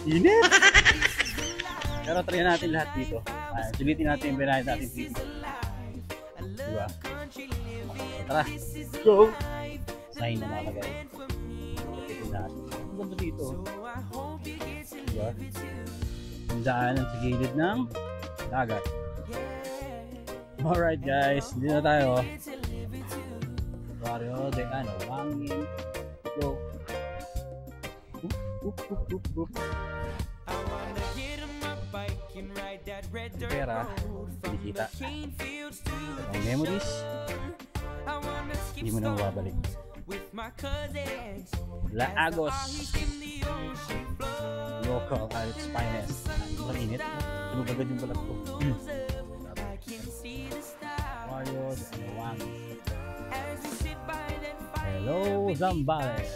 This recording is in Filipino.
Init! Pero try natin lahat dito. Sulitin natin yung binayad natin dito. Diba? Tara! Go! Sign na nakalagay. Sulitin natin. Ang ganda dito. Diba? Yung daanan sa gilid ng dagat. Alright guys, hindi na tayo. Barrio de ano, hangin. Go. Pera, hindi kita. Ang memories, hindi mo na mababalik. Laagos, local at its finest. Ang init, tulog agad yung balat ko. Mario de Anawang. Hello, Zambales.